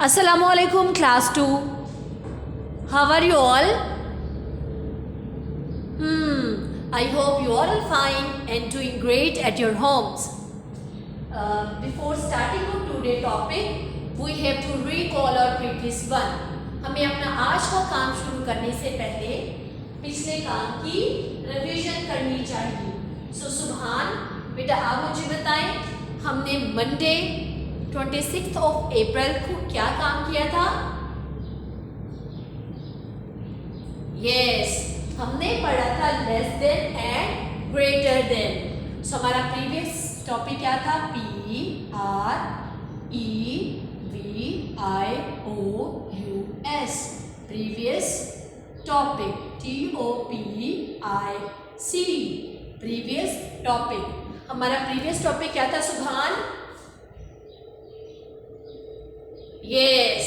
Assalamualaikum class 2. How are you all? I hope you all are fine and doing great at your homes. Before starting our today topic, we have to recall our previous one. हमें अपना आज का काम शुरू करने से पहले पिछले काम की रिवीजन करनी चाहिए. So सुभान बेटा आप मुझे बताएं हमने मंडे 26th of April को क्या काम किया था? Yes, हमने पढ़ा था less than and greater than. So हमारा प्रीवियस टॉपिक क्या था? PREVIOUS. Previous topic TOPIC. Previous topic. हमारा प्रीवियस टॉपिक क्या था सुभान? Yes,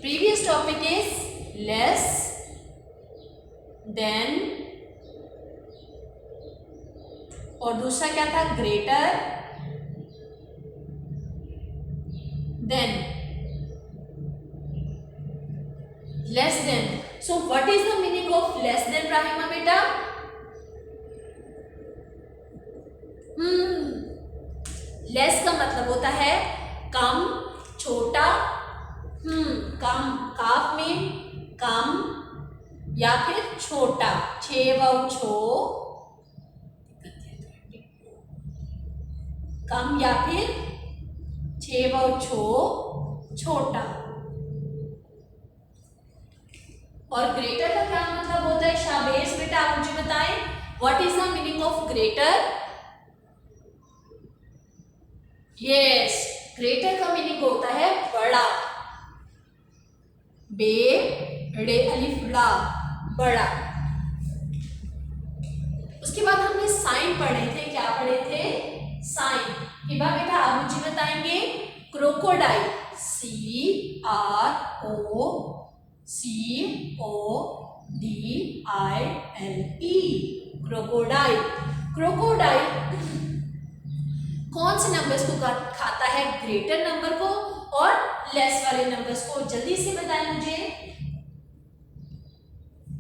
previous topic is less than और दूसरा क्या था? greater than. less than. So what is the meaning of less than राहिमा बेटा? less का मतलब होता है कम, छोटा. कम, काफ में कम या फिर छोटा. कम या फिर छोटा. और ग्रेटर का क्या मतलब होता है? शाबेश बेटा आप मुझे बताएं what is the meaning of greater? Yes, greater का मीनिंग होता है बड़ा. बेड़े अलिफ ला, बड़ा. उसके बाद हमने साइन पढ़े थे. क्या पढ़े थे? साइन. हिबा बेटा आप मुझे बताएंगे क्रोकोडाइल. CROCODILE. क्रोकोडाइल. क्रोकोडाइल कौन से नंबर्स को खाता है? ग्रेटर नंबर को और लेस वाले नंबर्स को. जल्दी से बताएं मुझे.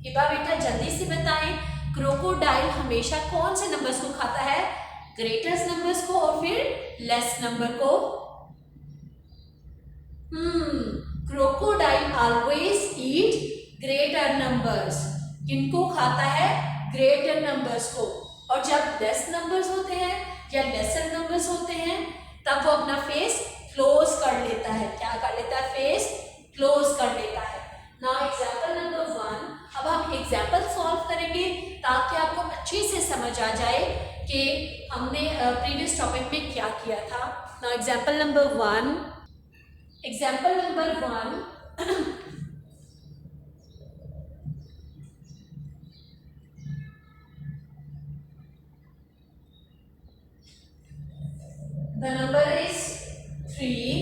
हिबा बेटा जल्दी से बताएं क्रोकोडाइल हमेशा कौन से नंबर्स को खाता है? ग्रेटर नंबर्स को और फिर लेस नंबर को. Crocodile always eat greater numbers. किनको खाता है? ग्रेटर नंबर्स को. और जब लेस नंबर्स होते हैं या लेसर नंबर्स होते हैं तब वो अपना फेस क्लोज कर लेता है. क्या कर लेता है? फेस क्लोज कर लेता है. Now example number 1. अब हम एग्जांपल सॉल्व करेंगे ताकि आपको अच्छे से समझ आ जाए कि हमने प्रीवियस टॉपिक में क्या किया था. Now example number 1. Example number 1. The number is 3,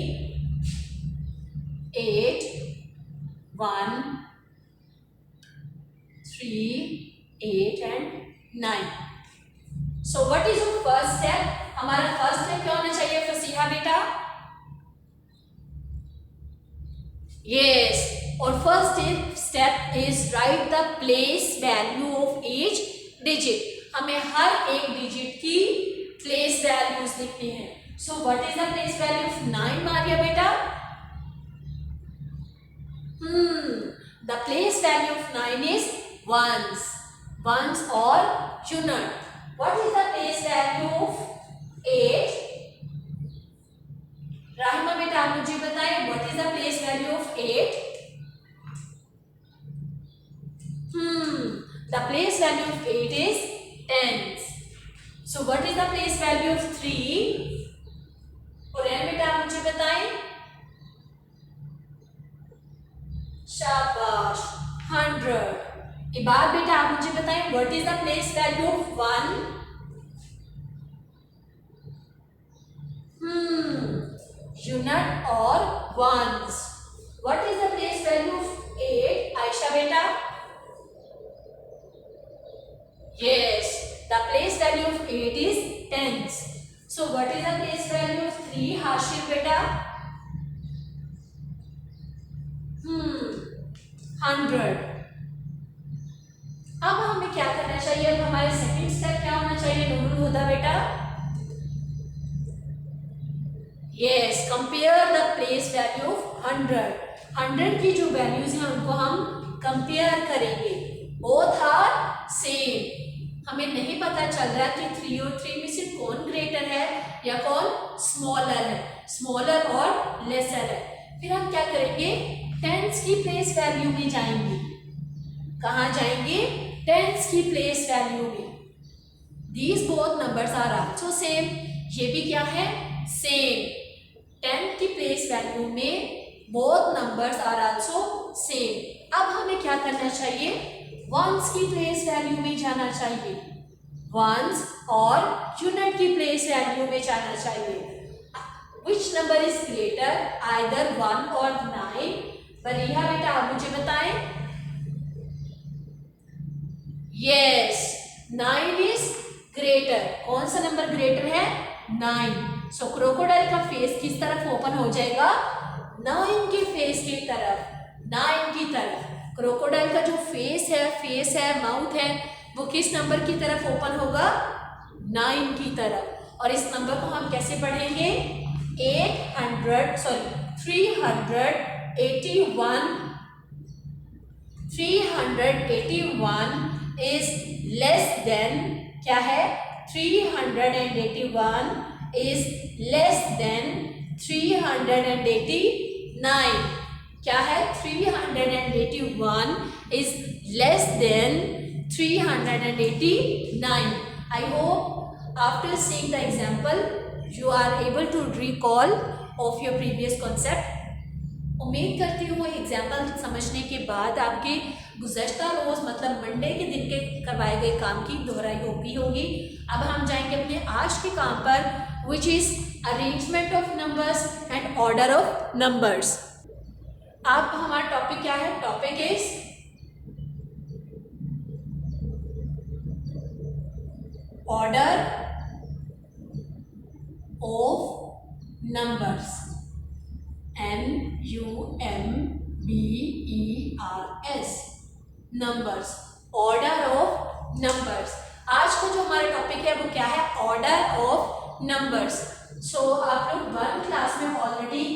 8, 1, 3, 8 and 9. So what is your first step? हमारा फर्स्ट स्टेप क्या होना चाहिए फसीहा बेटा? Yes, और first step is right the place value of each digit. हमें हर एक डिजिट की प्लेस वैल्यूज लिखनी है. So what is the place value of 9 Maria beta? The place value of 9 is ones or unit. What is the place value of 8? Rahima beta आप मुझे बताएं what is the place value of 8? The place value of 8 is tens. So what is the place value of 3? और बेटा आप मुझे बताएं. शाबाश, 100. इबाद बेटा आप मुझे बताएं what is the place value of 1? Unit और ones. What is the place value of 8? Ayesha बेटा. Yes, the place value of 8 is tens. So what is the place value of 3? Hashim beta. 100। अब हमें क्या करना चाहिए, अब हमारे सेकंड स्टेप क्या होना चाहिए नूरुल हुदा बेटा? Yes, compare the place value of 100 की जो वैल्यूज हैं उनको हम कंपेयर करेंगे। Both are same. हमें नहीं पता चल रहा कि 3 और 3 में से कौन ग्रेटर है या कौन स्मॉलर है, स्मॉलर और लेसर है। फिर हम क्या करेंगे, टेंस की प्लेस वैल्यू में जाएंगे। कहाँ जाएंगे? टेंस की प्लेस वैल्यू में। These both numbers are also same. ये भी क्या है? सेम। टेंथ की प्लेस वैल्यू में both numbers are also same. अब हमें क्या करना चाहिए? वंस की प्लेस वैल्यू में जाना चाहिए। वंस और यूनिट की प्लेस वैल्यू में जाना चाहिए। Which number is greater, either 1 or 9? बरिया बेटा आप मुझे बताएं। Yes, 9 is greater। कौन सा नंबर ग्रेटर है? 9। सो क्रोकोडाइल का फेस किस तरफ ओपन हो जाएगा? 9 के फेस की तरफ, 9 की तरफ। क्रोकोडाइल का जो फेस है, माउथ है, वो किस नंबर की तरफ ओपन होगा? 9 की तरफ। और इस नंबर को हम कैसे पढ़ेंगे? 381 is less than, क्या है? 381 is less than 389। क्या है? 381 is less than 389। I hope after seeing the example you are able to recall of your previous concept। उम्मीद करती हूँ एग्जाम्पल समझने के बाद आपके गुज़श्ता रोज़ मतलब मंडे के दिन के करवाए गए काम की दोहराई होगी। अब हम जाएंगे अपने आज के काम पर, which is arrangement of numbers and order of numbers। अब हमारा टॉपिक क्या है? Topic is order of numbers. NUMBERS, numbers, order of numbers. आज का जो हमारा टॉपिक है वो क्या है? Order of numbers. सो आप लोग 1 क्लास में ऑलरेडी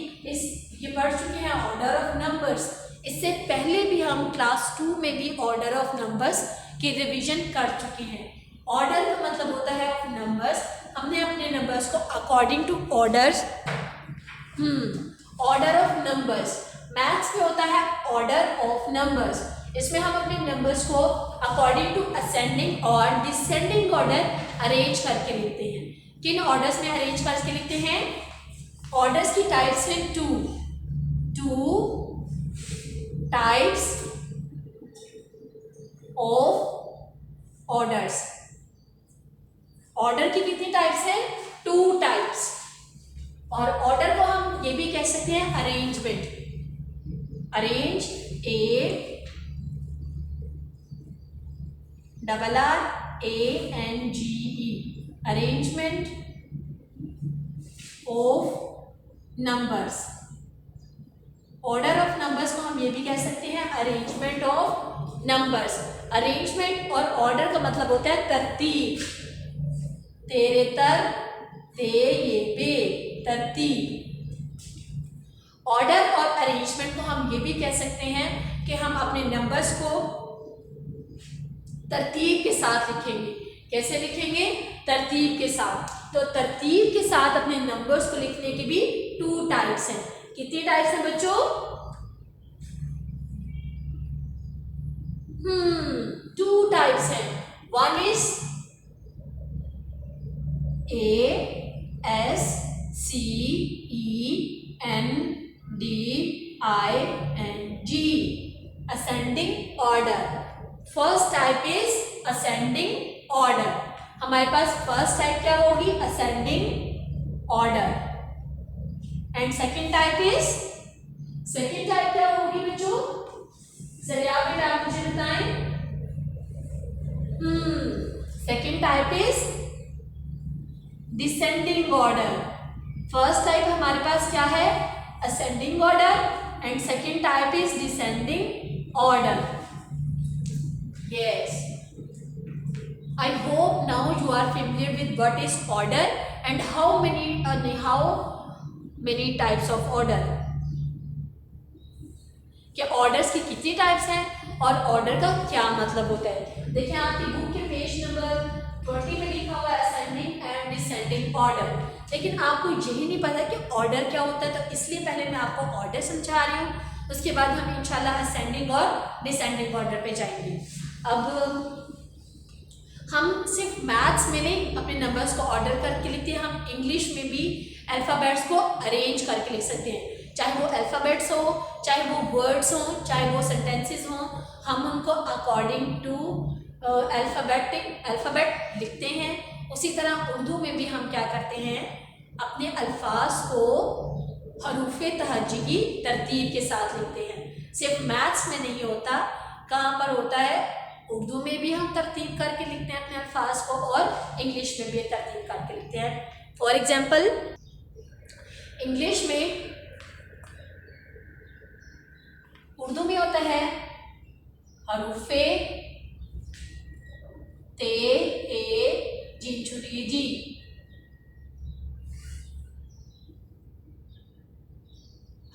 ये पढ़ चुके हैं ऑर्डर ऑफ नंबर्स। इससे पहले भी हम क्लास 2 में भी ऑर्डर ऑफ नंबर्स की रिवीजन कर चुके हैं। ऑर्डर का मतलब होता है ऑफ नंबर्स। हमने अपने नंबर्स को according to orders, order of numbers. Maths में होता है ऑर्डर ऑफ नंबर्स। इसमें हम अपने नंबर्स को अकॉर्डिंग टू असेंडिंग और डिसेंडिंग ऑर्डर अरेंज करके लिखते हैं। किन ऑर्डर्स में अरेंज करके लिखते हैं? ऑर्डर्स की टाइप्स हैं 2 टाइप्स ऑफ ऑर्डर्स। ऑर्डर की कितनी टाइप्स हैं? 2 टाइप्स। और ऑर्डर को हम ये भी कह सकते हैं arrangement. Arrange, ARRANGE, arrangement of numbers. Order of numbers को हम ये भी कह सकते हैं अरेंजमेंट ऑफ नंबर्स। अरेंजमेंट और ऑर्डर का मतलब होता है तरतीब। तेरे तर, ते ये पे, तरतीब। ऑर्डर और अरेंजमेंट को हम ये भी कह सकते हैं कि हम अपने नंबर्स को तरतीब के साथ लिखेंगे। कैसे लिखेंगे? तरतीब के साथ। तो तरतीब के साथ अपने नंबर्स को लिखने की भी 2 टाइप्स हैं। कितनी टाइप्स हैं बच्चों? 2 टाइप्स हैं। One is ASCENDING, ascending order। First type is ascending order. हमारे पास फर्स्ट टाइप क्या होगी? Ascending order. And second type क्या होगी बच्चों? जरा बेटा आप मुझे बताएं। Second type is descending order. First type हमारे पास क्या है? Ascending order and second type is descending order. Yes. I hope now you are familiar with what is order and how many types of order. कि orders की कितनी types हैं और order का क्या मतलब होता है। देखिए आपकी बुक के पेज नंबर 20 में लिखा हुआ है असेंडिंग एंड डिसेंडिंग ऑर्डर, लेकिन आपको यही नहीं पता कि ऑर्डर क्या होता है, तो इसलिए पहले मैं आपको ऑर्डर समझा रही हूँ, उसके बाद हम इंशाल्लाह असेंडिंग और डिसेंडिंग ऑर्डर पे जाएंगे। अब हम सिर्फ मैथ्स में नहीं अपने नंबर्स को ऑर्डर करके लिखते हैं, हम इंग्लिश में भी अल्फ़ाबेट्स को अरेंज करके लिख सकते हैं, चाहे वो अल्फ़ाबेट्स हो, चाहे वो वर्ड्स हों, चाहे वो सेंटेंसेस हों, हम उनको अकॉर्डिंग टू अल्फ़ाबेट लिखते हैं। उसी तरह उर्दू में भी हम क्या करते हैं, अपने अल्फाज को हरूफ़े तहज्जी की तरतीब के साथ लिखते हैं। सिर्फ मैथ्स में नहीं होता, कहाँ पर होता है, उर्दू में भी हम तरतीब करके लिखते हैं अपने अल्फाज को और इंग्लिश में भी तरतीब करके लिखते हैं। फॉर एग्जाम्पल इंग्लिश में, उर्दू में होता है हरूफे ते ए जीम छोटी जी,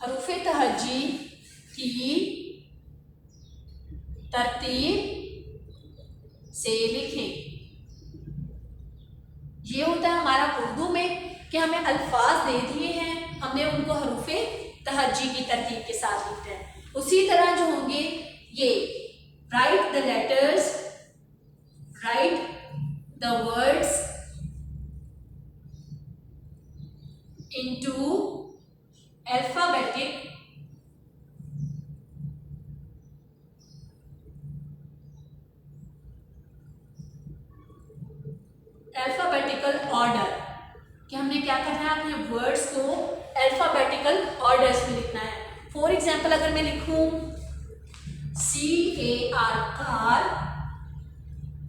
हरूफे तहज्जी की तरतीब से लिखें। ये होता है हमारा उर्दू में कि हमें अल्फाज दे दिए हैं, हमने उनको हरूफे तहज्जी की तरतीब के साथ लिखते हैं। उसी तरह जो होंगे ये right the letters, right the words into alphabetic order, कि हमने क्या करना है, अपने वर्ड्स को अल्फाबेटिकल ऑर्डर्स में लिखना है। फॉर एग्जाम्पल अगर मैं लिखूं CAR कार,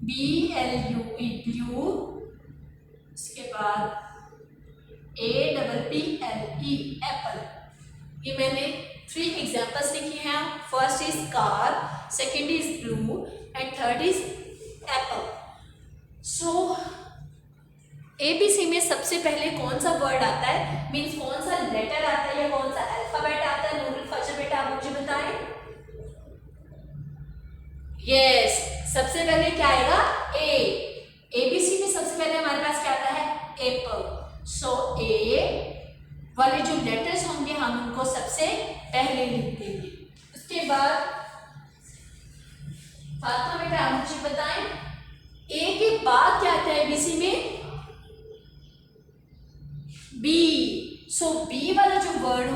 BLU ब्लू, इसके बाद APPLE एप्पल, ये मैंने 3 एग्जाम्पल्स लिखी हैं। First is car, second is blue and third is Apple. So ABC में सबसे पहले कौन सा वर्ड आता है, मीन्स कौन सा लेटर आता है या कौन सा अल्फाबेट आता है, नूरुल फजर बेटा आप मुझे बताएं। यस, सबसे पहले क्या आएगा, A। ABC में सबसे पहले हमारे पास क्या आता है, एप्पल। सो A वाले जो लेटर्स होंगे हम उनको सबसे पहले लिख देंगे। उसके बाद फातिमा बेटा आप मुझे बताएं, A के बाद क्या आता है ABC में, B। सो B वाला जो वर्ड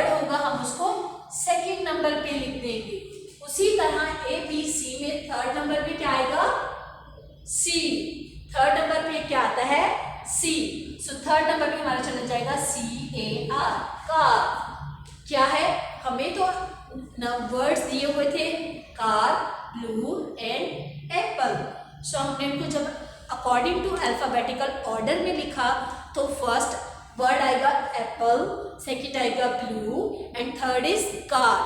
होगा हम उसको सेकंड नंबर पे लिख देंगे। उसी तरह ABC में थर्ड नंबर पे क्या आएगा, C। थर्ड नंबर पे क्या आता है, C। सो थर्ड नंबर पे हमारा चला जाएगा CAR कार। क्या है, हमें तो वर्ड्स दिए हुए थे कार, ब्लू एंड एप्पल। सो हमने इनको जब अकॉर्डिंग टू अल्फाबेटिकल ऑर्डर में लिखा तो फर्स्ट वर्ड आएगा एप्पल, सेकंड आएगा blue and third is car.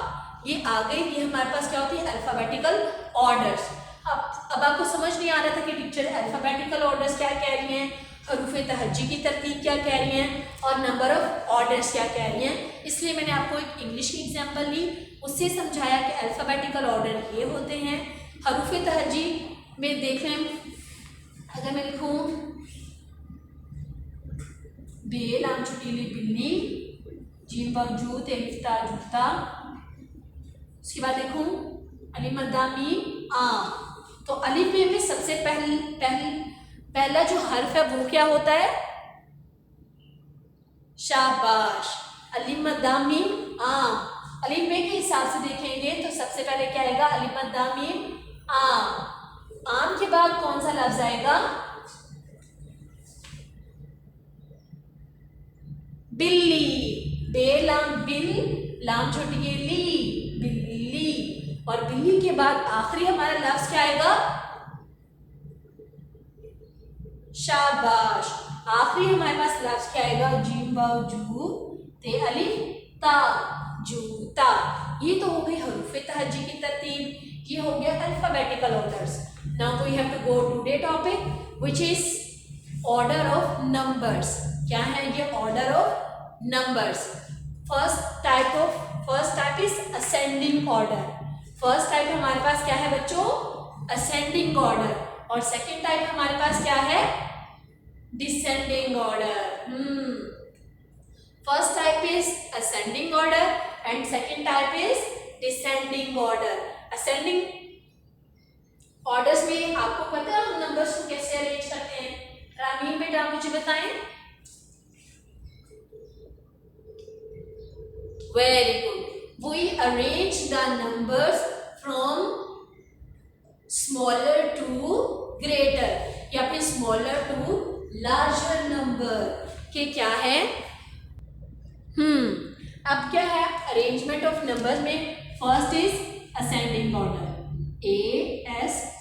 ये आ गई, ये हमारे पास क्या होती है, अल्फाबेटिकल ऑर्डर्स। अब आपको समझ नहीं आ रहा था कि टीचर अल्फाबेटिकल ऑर्डर्स क्या कह रही हैं, हरूफे तहज्जी की तरतीब क्या कह रही हैं और नंबर ऑफ ऑर्डर्स क्या कह रही हैं। इसलिए मैंने आपको एक इंग्लिश की एग्जाम्पल ली, उससे समझाया कि अल्फाबेटिकल ऑर्डर ये होते हैं। हरूफे तहज्जी में देख लें, अगर मैं लिखूं बे लाम छुटीली बिल्ली, जीम बावजूद तेलिफ्ता जूता, उसके बाद देखूं अलिफ मद्दा मीम आम, तो अलिफ में सबसे पहला जो हर्फ है वो क्या होता है, शाबाश, अलिफ मद्दा मीम आम। अलिफ में के हिसाब से देखेंगे तो सबसे पहले क्या आएगा, अलिफ मद्दा मीम आम। आम के बाद कौन सा लफ्ज आएगा, बिल्ली, बे लाम बिल, लाम छोटी है ली, बिल्ली। और बिल्ली के बाद आखिरी हमारा लफ्ज क्या आएगा, शाबाश। आखिरी हमारे पास लफ्ज क्या आएगा, जीम वाव जू ते अलिफ ता, जूता। ये तो हो गई तहज्जी की तरतीब, ये हो गया alphabetical orders. Now we have to go today topic which is order of numbers. क्या है ये order of numbers? First type is ascending order. First type हमारे पास क्या है बच्चों? Ascending order. और सेकंड टाइप हमारे पास क्या है? Descending order. First type is ascending order and second type is descending order. Ascending orders में आपको पता है हम नंबर्स को कैसे अरेंज करते हैं? रामीन बेटा मुझे बताएं। Very good. We arrange the numbers from smaller to greater या फिर स्मॉलर टू लार्जर नंबर के क्या है? अब क्या है अरेंजमेंट ऑफ नंबर्स में? First is ascending order, ASCENDING,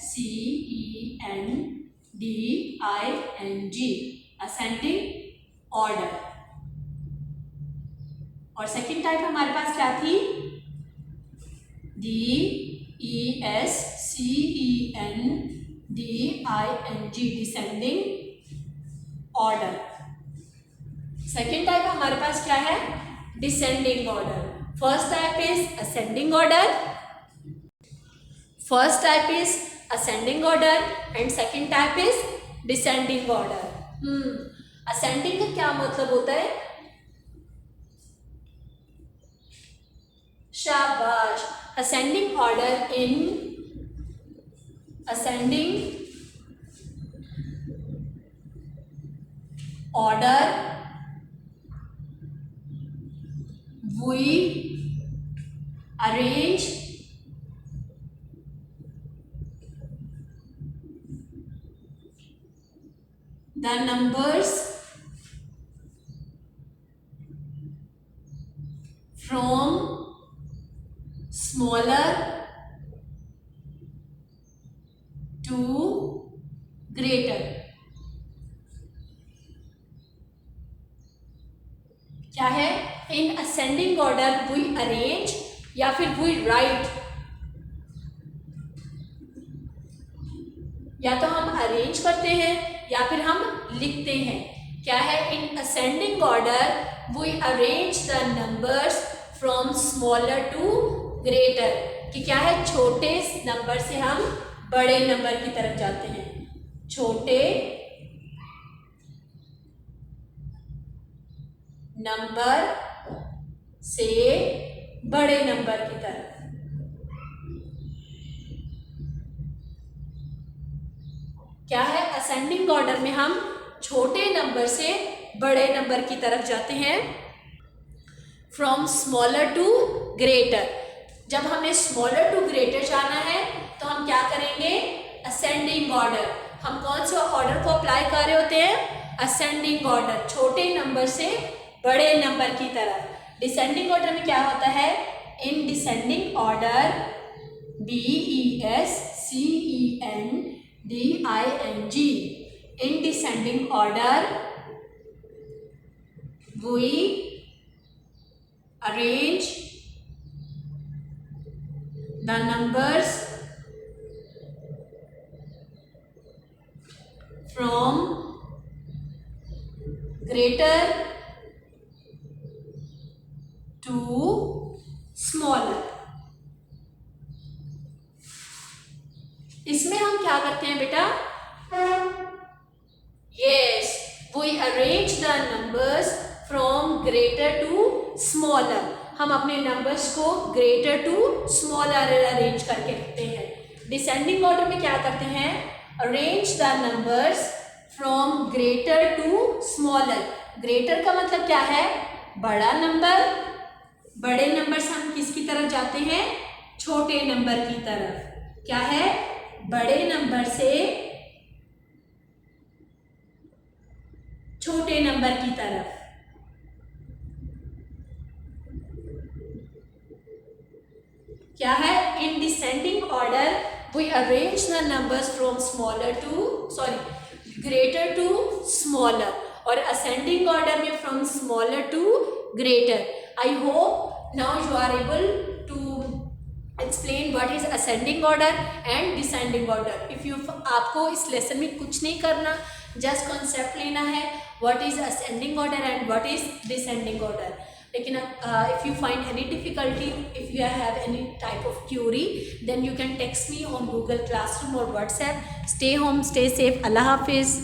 ascending order. और सेकंड टाइप हमारे पास क्या थी? DESCENDING, descending order. Second type हमारे पास क्या है? Descending order. First type is ascending order, first type is ascending order and second type is descending order. Ascending का क्या मतलब होता है? शाबाश। Ascending order in ascending order we arrange the numbers from smaller to greater। क्या है? In ascending order we arrange या फिर वी राइट, या तो हम अरेंज करते हैं या फिर हम लिखते हैं। क्या है? In ascending order we arrange the numbers from smaller to greater, कि क्या है छोटे नंबर से हम बड़े नंबर की तरफ जाते हैं, छोटे नंबर से बड़े नंबर की तरफ। क्या है? असेंडिंग ऑर्डर में हम छोटे नंबर से बड़े नंबर की तरफ जाते हैं, फ्रॉम स्मॉलर टू ग्रेटर। जब हमें स्मॉलर टू ग्रेटर जाना है तो हम क्या करेंगे? Ascending order. हम कौन से ऑर्डर को अप्लाई कर रहे होते हैं? असेंडिंग ऑर्डर, छोटे नंबर से बड़े नंबर की तरफ। डिसेंडिंग ऑर्डर में क्या होता है? In descending order DESCENDING, in descending order we arrange the numbers from greater to smaller. इसमें हम क्या करते हैं बेटा? Yes, we arrange the numbers from greater to smaller. हम अपने नंबर्स को ग्रेटर टू स्मॉलर अरेंज करके रखते हैं। डिसेंडिंग ऑर्डर में क्या करते हैं? Arrange the numbers from greater to smaller. Greater का मतलब क्या है? बड़ा नंबर। बड़े नंबर से हम किसकी तरफ जाते हैं? छोटे नंबर की तरफ। क्या है? बड़े नंबर से छोटे नंबर की तरफ। क्या है? In descending order we arrange the numbers from greater to smaller, और असेंडिंग ऑर्डर में from smaller to greater. I hope now you are able to explain what is ascending order and descending order. If you आपको इस lesson में कुछ नहीं करना, just concept लेना है what is ascending order and what is descending order. लेकिन if you find any difficulty, if you have any type of query, then you can text me on Google Classroom और WhatsApp. Stay home, stay safe, अल्लाह हाफिज़।